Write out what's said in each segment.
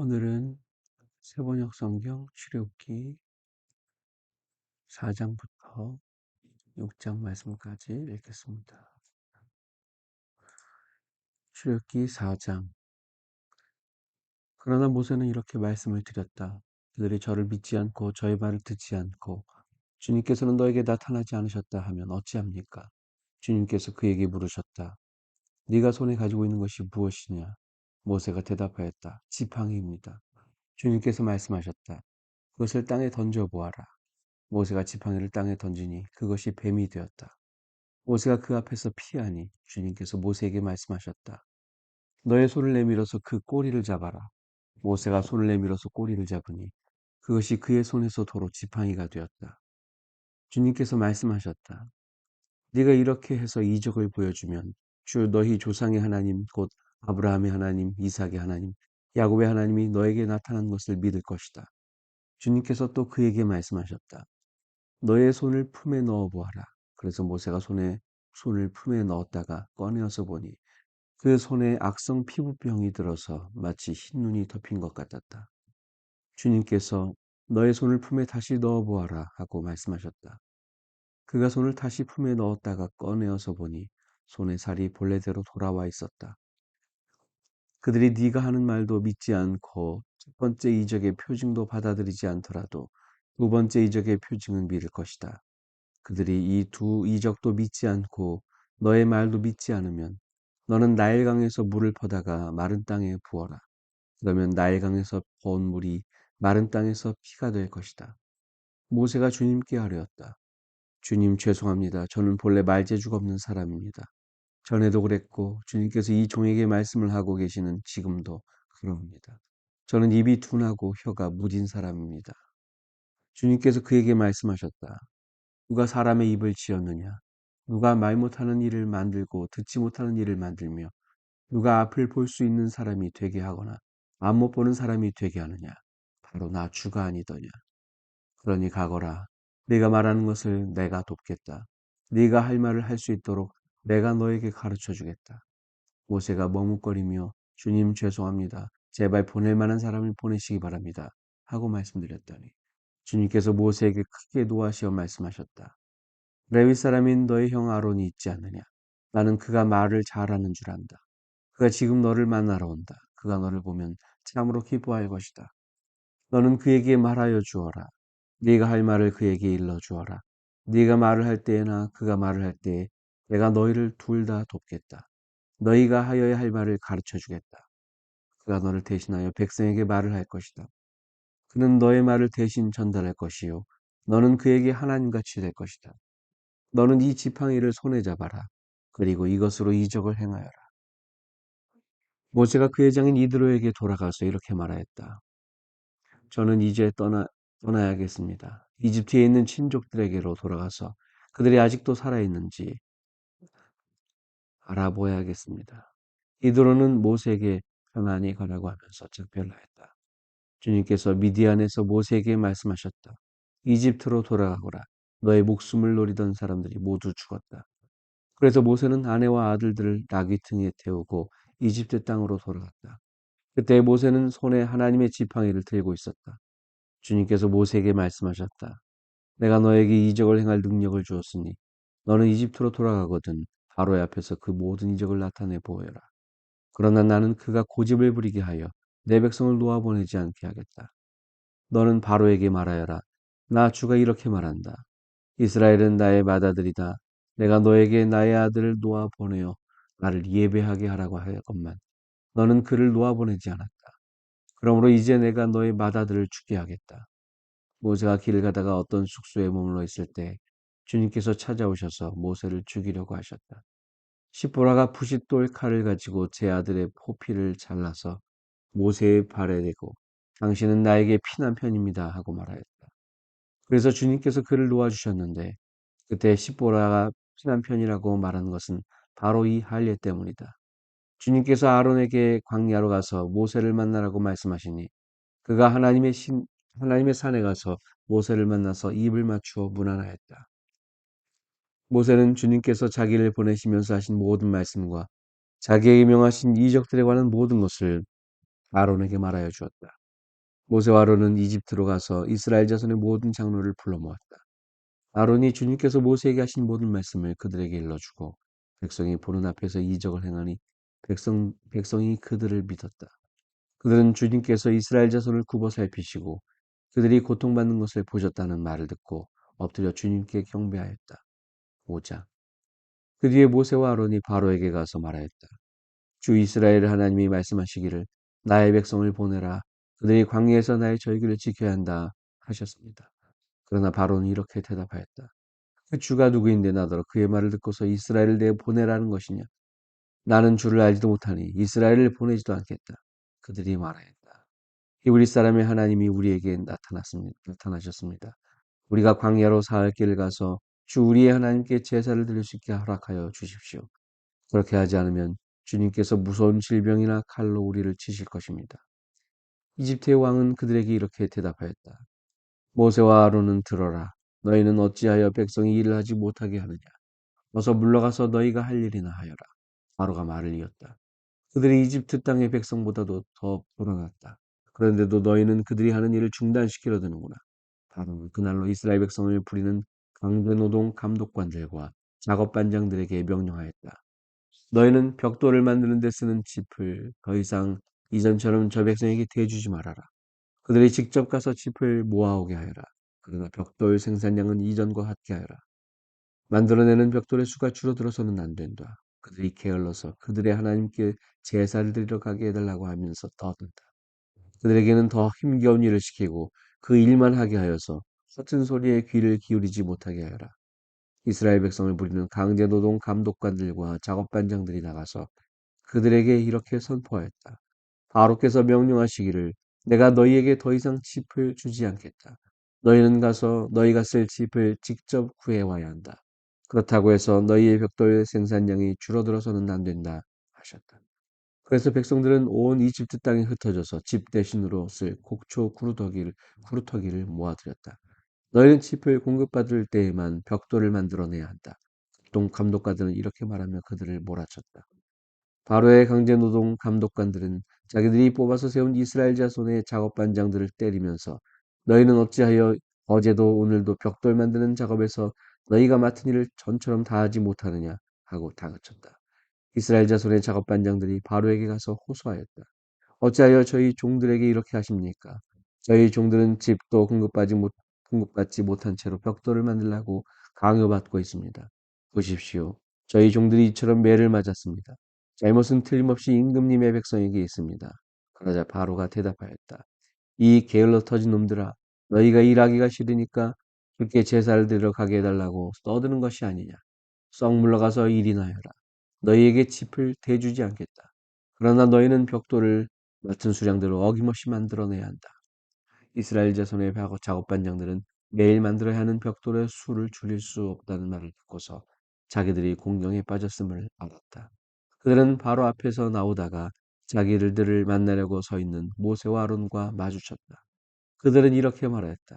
오늘은 세번역 성경 출애굽기 4장부터 6장 말씀까지 읽겠습니다. 출애굽기 4장. 그러나 모세는 이렇게 말씀을 드렸다. 그들이 저를 믿지 않고 저의 말을 듣지 않고 주님께서는 너에게 나타나지 않으셨다 하면 어찌합니까? 주님께서 그에게 물으셨다. 네가 손에 가지고 있는 것이 무엇이냐? 모세가 대답하였다. 지팡이입니다. 주님께서 말씀하셨다. 그것을 땅에 던져보아라. 모세가 지팡이를 땅에 던지니 그것이 뱀이 되었다. 모세가 그 앞에서 피하니 주님께서 모세에게 말씀하셨다. 너의 손을 내밀어서 그 꼬리를 잡아라. 모세가 손을 내밀어서 꼬리를 잡으니 그것이 그의 손에서 도로 지팡이가 되었다. 주님께서 말씀하셨다. 네가 이렇게 해서 이적을 보여주면 주 너희 조상의 하나님 곧 아브라함의 하나님, 이삭의 하나님, 야곱의 하나님이 너에게 나타난 것을 믿을 것이다. 주님께서 또 그에게 말씀하셨다. 너의 손을 품에 넣어 보아라. 그래서 모세가 손을 품에 넣었다가 꺼내어서 보니 그 손에 악성 피부병이 들어서 마치 흰 눈이 덮인 것 같았다. 주님께서 너의 손을 품에 다시 넣어 보아라 하고 말씀하셨다. 그가 손을 다시 품에 넣었다가 꺼내어서 보니 손의 살이 본래대로 돌아와 있었다. 그들이 네가 하는 말도 믿지 않고 첫 번째 이적의 표징도 받아들이지 않더라도 두 번째 이적의 표징은 믿을 것이다. 그들이 이 두 이적도 믿지 않고 너의 말도 믿지 않으면 너는 나일강에서 물을 퍼다가 마른 땅에 부어라. 그러면 나일강에서 본 물이 마른 땅에서 피가 될 것이다. 모세가 주님께 하려었다. 주님 죄송합니다. 저는 본래 말재주가 없는 사람입니다. 전에도 그랬고 주님께서 이 종에게 말씀을 하고 계시는 지금도 그러합니다. 저는 입이 둔하고 혀가 무딘 사람입니다. 주님께서 그에게 말씀하셨다. 누가 사람의 입을 지었느냐? 누가 말 못하는 일을 만들고 듣지 못하는 일을 만들며 누가 앞을 볼 수 있는 사람이 되게 하거나 앞 못 보는 사람이 되게 하느냐? 바로 나 주가 아니더냐? 그러니 가거라. 네가 말하는 것을 내가 돕겠다. 네가 할 말을 할 수 있도록 내가 너에게 가르쳐 주겠다. 모세가 머뭇거리며 주님 죄송합니다. 제발 보낼 만한 사람을 보내시기 바랍니다. 하고 말씀드렸더니 주님께서 모세에게 크게 노하시어 말씀하셨다. 레위 사람인 너의 형 아론이 있지 않느냐? 나는 그가 말을 잘하는 줄 안다. 그가 지금 너를 만나러 온다. 그가 너를 보면 참으로 기뻐할 것이다. 너는 그에게 말하여 주어라. 네가 할 말을 그에게 일러 주어라. 네가 말을 할 때나 그가 말을 할 때에 내가 너희를 둘 다 돕겠다. 너희가 하여야 할 말을 가르쳐 주겠다. 그가 너를 대신하여 백성에게 말을 할 것이다. 그는 너의 말을 대신 전달할 것이요. 너는 그에게 하나님같이 될 것이다. 너는 이 지팡이를 손에 잡아라. 그리고 이것으로 이적을 행하여라. 모세가 그의 장인 이드로에게 돌아가서 이렇게 말하였다. 저는 이제 떠나야겠습니다. 이집트에 있는 친족들에게로 돌아가서 그들이 아직도 살아있는지 알아보아야겠습니다. 이드로는 모세에게 평안히 가라고 하면서 작별하였다. 주님께서 미디안에서 모세에게 말씀하셨다. 이집트로 돌아가거라. 너의 목숨을 노리던 사람들이 모두 죽었다. 그래서 모세는 아내와 아들들을 나귀 등에 태우고 이집트 땅으로 돌아갔다. 그때 모세는 손에 하나님의 지팡이를 들고 있었다. 주님께서 모세에게 말씀하셨다. 내가 너에게 이적을 행할 능력을 주었으니 너는 이집트로 돌아가거든 바로의 앞에서 그 모든 이적을 나타내 보여라. 그러나 나는 그가 고집을 부리게 하여 내 백성을 놓아보내지 않게 하겠다. 너는 바로에게 말하여라. 나 주가 이렇게 말한다. 이스라엘은 나의 맏아들이다. 내가 너에게 나의 아들을 놓아 보내어 나를 예배하게 하라고 하였건만 너는 그를 놓아 보내지 않았다. 그러므로 이제 내가 너의 맏아들을 죽게 하겠다. 모세가 길을 가다가 어떤 숙소에 머물러 있을 때 주님께서 찾아오셔서 모세를 죽이려고 하셨다. 시보라가 부싯돌 칼을 가지고 제 아들의 포피를 잘라서 모세의 발에 대고 당신은 나에게 피난 편입니다 하고 말하였다. 그래서 주님께서 그를 놓아주셨는데 그때 십보라가 피난 편이라고 말하는 것은 바로 이 할례 때문이다. 주님께서 아론에게 광야로 가서 모세를 만나라고 말씀하시니 그가 하나님의 산에 가서 모세를 만나서 입을 맞추어 문안하였다. 모세는 주님께서 자기를 보내시면서 하신 모든 말씀과 자기에게 명하신 이적들에 관한 모든 것을 아론에게 말하여 주었다. 모세와 아론은 이집트로 가서 이스라엘 자손의 모든 장로를 불러 모았다. 아론이 주님께서 모세에게 하신 모든 말씀을 그들에게 일러주고 백성이 보는 앞에서 이적을 행하니 백성이 그들을 믿었다. 그들은 주님께서 이스라엘 자손을 굽어 살피시고 그들이 고통받는 것을 보셨다는 말을 듣고 엎드려 주님께 경배하였다. 5장. 그 뒤에 모세와 아론이 바로에게 가서 말하였다. 주 이스라엘 하나님이 말씀하시기를 나의 백성을 보내라. 그들이 광야에서 나의 절기를 지켜야 한다 하셨습니다. 그러나 바로는 이렇게 대답하였다. 그 주가 누구인데 나더러 그의 말을 듣고서 이스라엘을 내 보내라는 것이냐? 나는 주를 알지도 못하니 이스라엘을 보내지도 않겠다. 그들이 말하였다. 히브리 사람의 하나님이 우리에게 나타나셨습니다. 우리가 광야로 사흘 길을 가서 주 우리의 하나님께 제사를 드릴 수 있게 허락하여 주십시오. 그렇게 하지 않으면 주님께서 무서운 질병이나 칼로 우리를 치실 것입니다. 이집트의 왕은 그들에게 이렇게 대답하였다. 모세와 아론은 들어라. 너희는 어찌하여 백성이 일을 하지 못하게 하느냐. 어서 물러가서 너희가 할 일이나 하여라. 바로가 말을 이었다. 그들이 이집트 땅의 백성보다도 더 불안했다. 그런데도 너희는 그들이 하는 일을 중단시키려 드는구나. 바로는 그날로 이스라엘 백성을 부리는 강제노동 감독관들과 작업반장들에게 명령하였다. 너희는 벽돌을 만드는 데 쓰는 짚을 더 이상 이전처럼 저 백성에게 대주지 말아라. 그들이 직접 가서 짚을 모아오게 하여라. 그러나 벽돌 생산량은 이전과 같게 하여라. 만들어내는 벽돌의 수가 줄어들어서는 안 된다. 그들이 게을러서 그들의 하나님께 제사를 드리러 가게 해달라고 하면서 더든다. 그들에게는 더 힘겨운 일을 시키고 그 일만 하게 하여서 서툰 소리에 귀를 기울이지 못하게 하여라. 이스라엘 백성을 부리는 강제노동 감독관들과 작업반장들이 나가서 그들에게 이렇게 선포하였다. 바로께서 명령하시기를 내가 너희에게 더 이상 짚을 주지 않겠다. 너희는 가서 너희가 쓸 짚을 직접 구해와야 한다. 그렇다고 해서 너희의 벽돌 생산량이 줄어들어서는 안 된다 하셨다. 그래서 백성들은 온 이집트 땅에 흩어져서 집 대신으로 쓸 곡초 구루터기를 모아들였다. 너희는 짚을 공급받을 때에만 벽돌을 만들어내야 한다. 동 감독관들은 이렇게 말하며 그들을 몰아쳤다. 바로의 강제노동 감독관들은 자기들이 뽑아서 세운 이스라엘 자손의 작업반장들을 때리면서 너희는 어찌하여 어제도 오늘도 벽돌 만드는 작업에서 너희가 맡은 일을 전처럼 다하지 못하느냐 하고 다그쳤다. 이스라엘 자손의 작업반장들이 바로에게 가서 호소하였다. 어찌하여 저희 종들에게 이렇게 하십니까? 저희 종들은 집도 공급받지 못한 채로 벽돌을 만들라고 강요받고 있습니다. 보십시오. 저희 종들이 이처럼 매를 맞았습니다. 잘못은 틀림없이 임금님의 백성에게 있습니다. 그러자 바로가 대답하였다. 이 게을러 터진 놈들아, 너희가 일하기가 싫으니까 그렇게 제사를 드리러 가게 해달라고 떠드는 것이 아니냐. 썩 물러가서 일이나 해라. 너희에게 짚을 대주지 않겠다. 그러나 너희는 벽돌을 맡은 수량대로 어김없이 만들어내야 한다. 이스라엘 자손의 작업반장들은 매일 만들어야 하는 벽돌의 수를 줄일 수 없다는 말을 듣고서 자기들이 공경에 빠졌음을 알았다. 그들은 바로 앞에서 나오다가 자기들을 만나려고 서 있는 모세와 아론과 마주쳤다. 그들은 이렇게 말하였다.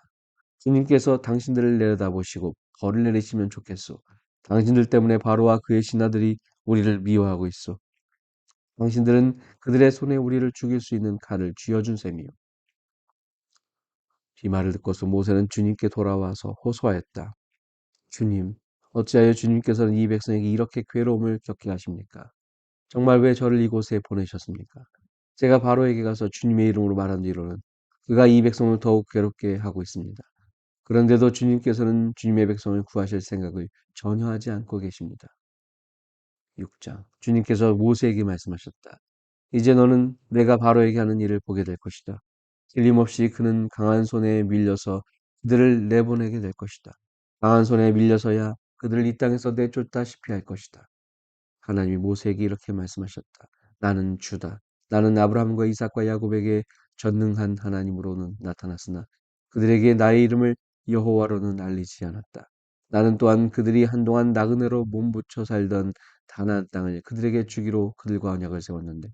주님께서 당신들을 내려다보시고 벌을 내리시면 좋겠소. 당신들 때문에 바로와 그의 신하들이 우리를 미워하고 있어. 당신들은 그들의 손에 우리를 죽일 수 있는 칼을 쥐어준 셈이요. 이 말을 듣고서 모세는 주님께 돌아와서 호소하였다. 주님, 어찌하여 주님께서는 이 백성에게 이렇게 괴로움을 겪게 하십니까? 정말 왜 저를 이곳에 보내셨습니까? 제가 바로에게 가서 주님의 이름으로 말한 뒤로는 그가 이 백성을 더욱 괴롭게 하고 있습니다. 그런데도 주님께서는 주님의 백성을 구하실 생각을 전혀 하지 않고 계십니다. 6장. 주님께서 모세에게 말씀하셨다. 이제 너는 내가 바로에게 하는 일을 보게 될 것이다. 틀림없이 그는 강한 손에 밀려서 그들을 내보내게 될 것이다. 강한 손에 밀려서야 그들을 이 땅에서 내쫓다시피 할 것이다. 하나님이 모세에게 이렇게 말씀하셨다. 나는 주다. 나는 아브라함과 이삭과 야곱에게 전능한 하나님으로는 나타났으나 그들에게 나의 이름을 여호와로는 알리지 않았다. 나는 또한 그들이 한동안 나그네로 몸부쳐 살던 가나안 땅을 그들에게 주기로 그들과 언약을 세웠는데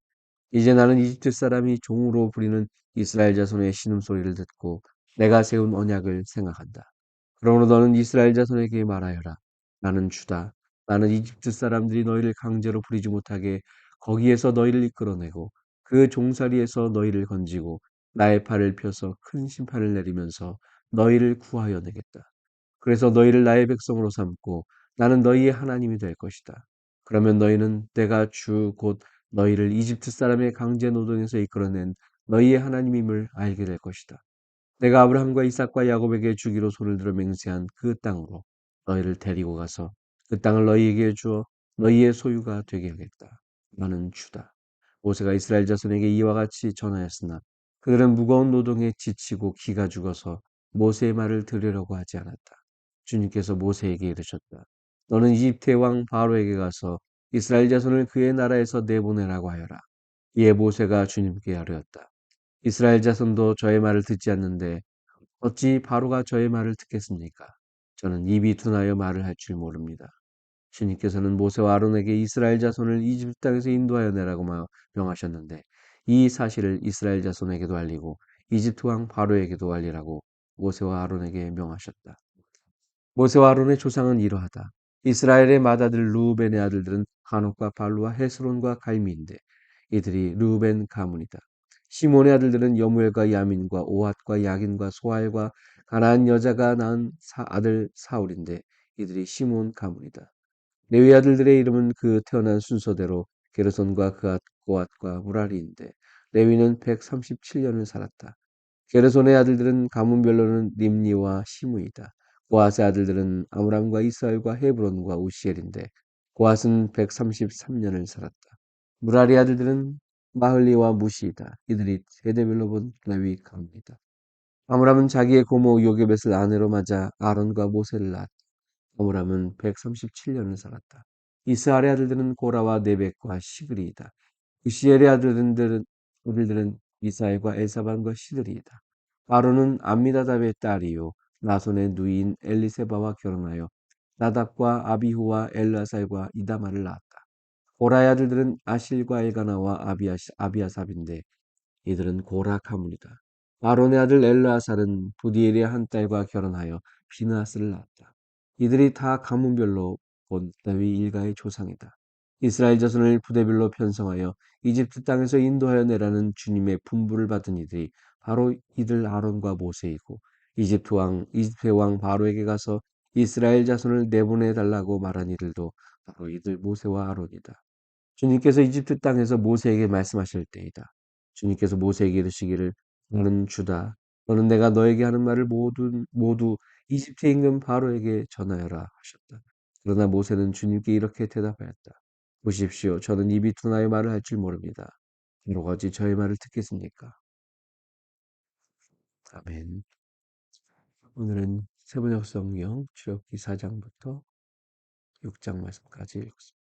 이제 나는 이집트 사람이 종으로 부리는 이스라엘 자손의 신음소리를 듣고 내가 세운 언약을 생각한다. 그러므로 너는 이스라엘 자손에게 말하여라. 나는 주다. 나는 이집트 사람들이 너희를 강제로 부리지 못하게 거기에서 너희를 이끌어내고 그 종살이에서 너희를 건지고 나의 팔을 펴서 큰 심판을 내리면서 너희를 구하여 내겠다. 그래서 너희를 나의 백성으로 삼고 나는 너희의 하나님이 될 것이다. 그러면 너희는 내가 주 곧 너희를 이집트 사람의 강제 노동에서 이끌어낸 너희의 하나님임을 알게 될 것이다. 내가 아브라함과 이삭과 야곱에게 주기로 손을 들어 맹세한 그 땅으로 너희를 데리고 가서 그 땅을 너희에게 주어 너희의 소유가 되게 하겠다. 나는 주다. 모세가 이스라엘 자손에게 이와 같이 전하였으나 그들은 무거운 노동에 지치고 기가 죽어서 모세의 말을 들으려고 하지 않았다. 주님께서 모세에게 이르셨다. 너는 이집트의 왕 바로에게 가서 이스라엘 자손을 그의 나라에서 내보내라고 하여라. 이에 모세가 주님께 아뢰었다. 이스라엘 자손도 저의 말을 듣지 않는데 어찌 바로가 저의 말을 듣겠습니까? 저는 입이 둔하여 말을 할 줄 모릅니다. 주님께서는 모세와 아론에게 이스라엘 자손을 이집트 땅에서 인도하여 내라고 명하셨는데 이 사실을 이스라엘 자손에게도 알리고 이집트 왕 바로에게도 알리라고 모세와 아론에게 명하셨다. 모세와 아론의 조상은 이러하다. 이스라엘의 맏아들 루벤의 아들들은 한옥과 발루와 헤스론과 갈미인데 이들이 루벤 가문이다. 시몬의 아들들은 여무엘과 야민과 오핫과 야긴과 소알과 가나안 여자가 낳은 아들 사울인데 이들이 시몬 가문이다. 레위 아들들의 이름은 그 태어난 순서대로 게르손과 그앗, 고앗과 무라리인데 레위는 137년을 살았다. 게르손의 아들들은 가문별로는 림니와 시므이다. 고앗의 아들들은 아므람과 이스라엘과 헤브론과 우시엘인데 고앗은 133년을 살았다. 무라리 아들들은 마흘리와 무시이다. 이들이 세대별로 본 레위 가문이다. 아므람은 자기의 고모 요게벳을 아내로 맞아 아론과 모세를 낳았다. 아므람은 137년을 살았다. 이스라엘의 아들들은 고라와 네벡과 시그리이다. 우시엘의 아들들은 미사엘과 엘사반과 시드리이다. 아론은 암미다답의 딸이요 나손의 누이인 엘리세바와 결혼하여 나답과 아비후와 엘라살과 이다마를 낳았다. 고라의 아들들은 아실과 엘가나와 아비아삽인데 이들은 고라 가문이다. 아론의 아들 엘르아살은 부디엘의 한 딸과 결혼하여 비느하스를 낳았다. 이들이 다 가문별로 본 레위 일가의 조상이다. 이스라엘 자손을 부대별로 편성하여 이집트 땅에서 인도하여 내라는 주님의 분부를 받은 이들이 바로 이들 아론과 모세이고 이집트의 왕 바로에게 가서 이스라엘 자손을 내보내 달라고 말한 이들도 바로 이들 모세와 아론이다. 주님께서 이집트 땅에서 모세에게 말씀하실 때이다. 주님께서 모세에게 이르시기를 너는 주다. 너는 내가 너에게 하는 말을 모두 이집트의 임금 바로에게 전하여라 하셨다. 그러나 모세는 주님께 이렇게 대답하였다. 보십시오. 저는 입이 둔하여 말을 할 줄 모릅니다. 바로가 어찌 저의 말을 듣겠습니까? 아멘. 오늘은 세번역 성경 출애굽기 4장부터 6장 말씀까지 읽었습니다.